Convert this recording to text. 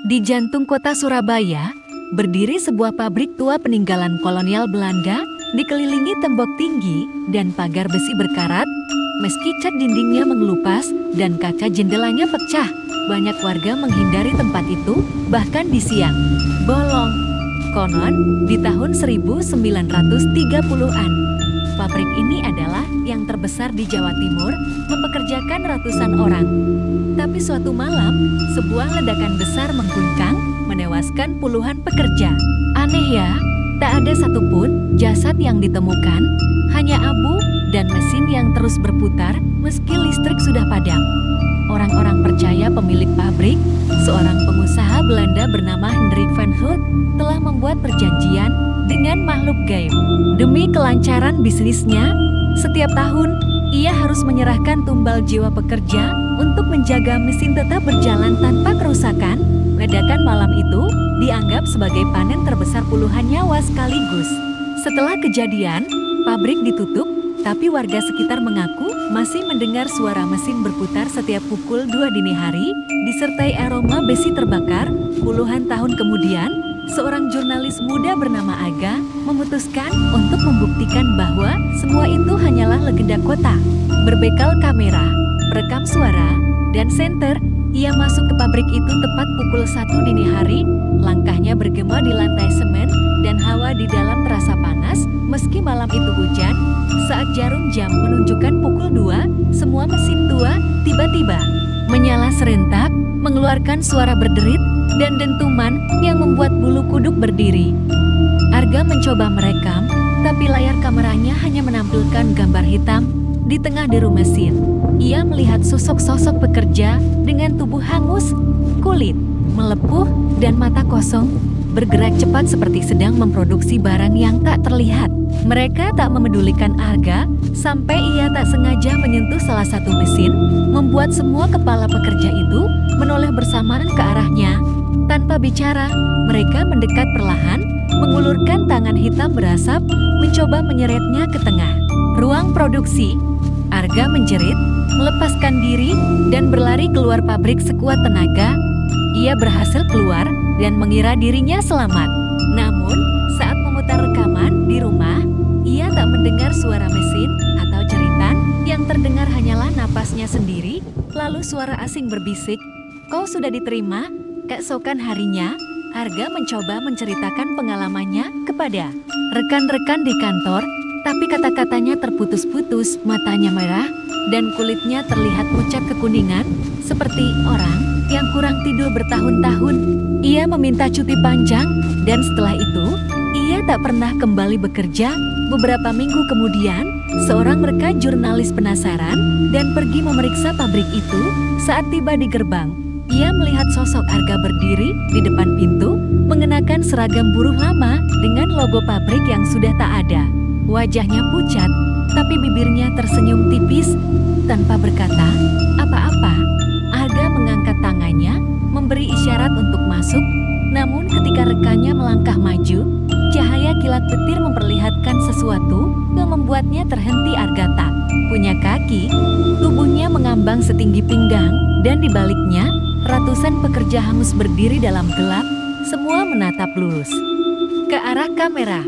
Di jantung kota Surabaya, berdiri sebuah pabrik tua peninggalan kolonial Belanda, dikelilingi tembok tinggi dan pagar besi berkarat. Meski cat dindingnya mengelupas dan kaca jendelanya pecah, banyak warga menghindari tempat itu, bahkan di siang bolong. Konon, di tahun 1930-an, pabrik ini adalah yang terbesar di Jawa Timur, mempekerjakan ratusan orang. Tapi suatu malam, sebuah ledakan besar mengguncang, menewaskan puluhan pekerja. Aneh ya, tak ada satupun jasad yang ditemukan, hanya abu dan mesin yang terus berputar meski listrik sudah padam. Orang-orang percaya pemilik pabrik, seorang pengusaha Belanda bernama Hendrik van Hout, telah membuat perjanjian dengan makhluk gaib. Demi kelancaran bisnisnya, setiap tahun ia harus menyerahkan tumbal jiwa pekerja untuk menjaga mesin tetap berjalan tanpa kerusakan. Ledakan malam itu dianggap sebagai panen terbesar puluhan nyawa sekaligus. Setelah kejadian, pabrik ditutup, tapi warga sekitar mengaku masih mendengar suara mesin berputar setiap pukul 2 dini hari, disertai aroma besi terbakar. Puluhan tahun kemudian, seorang jurnalis muda bernama Aga memutuskan untuk membuktikan bahwa semua itu hanyalah legenda kota. Berbekal kamera, perekam suara, dan senter, ia masuk ke pabrik itu tepat pukul 1 dini hari. Langkahnya bergema di lantai semen dan hawa di dalam terasa panas meski malam itu hujan. Saat jarum jam menunjukkan pukul 2, semua mesin tua tiba-tiba menyala serentak, mengeluarkan suara berderit dan dentuman yang membuat bulu kuduk berdiri. Arga mencoba merekam, tapi layar kameranya hanya menampilkan gambar hitam di tengah deru mesin. Ia melihat sosok-sosok pekerja dengan tubuh hangus, kulit melepuh, dan mata kosong, bergerak cepat seperti sedang memproduksi barang yang tak terlihat. Mereka tak memedulikan Arga, sampai ia tak sengaja menyentuh salah satu mesin, membuat semua kepala pekerja itu menoleh bersamaan ke arahnya. Tanpa bicara, mereka mendekat perlahan, mengulurkan tangan hitam berasap, mencoba menyeretnya ke tengah ruang produksi. Arga menjerit, melepaskan diri, dan berlari keluar pabrik sekuat tenaga. Ia berhasil keluar dan mengira dirinya selamat. Namun, saat memutar rekaman di rumah, ia tak mendengar suara mesin atau jeritan. Yang terdengar hanyalah napasnya sendiri. Lalu suara asing berbisik, "Kau sudah diterima." Keesokan harinya, Arga mencoba menceritakan pengalamannya kepada rekan-rekan di kantor, tapi kata-katanya terputus-putus, matanya merah, dan kulitnya terlihat pucat kekuningan, seperti orang yang kurang tidur bertahun-tahun. Ia meminta cuti panjang, dan setelah itu, ia tak pernah kembali bekerja. Beberapa minggu kemudian, seorang rekan jurnalis penasaran dan pergi memeriksa pabrik itu. Saat tiba di gerbang, ia melihat sosok Arga berdiri di depan pintu, mengenakan seragam buruh lama dengan logo pabrik yang sudah tak ada. Wajahnya pucat, tapi bibirnya tersenyum tipis, tanpa berkata apa-apa. Arga mengangkat tangannya, memberi isyarat untuk masuk. Namun ketika rekannya melangkah maju, cahaya kilat petir memperlihatkan sesuatu yang membuatnya terhenti. Arga tak punya kaki, tubuhnya mengambang setinggi pinggang, dan di baliknya, ratusan pekerja hangus berdiri dalam gelap, semua menatap lurus ke arah kamera.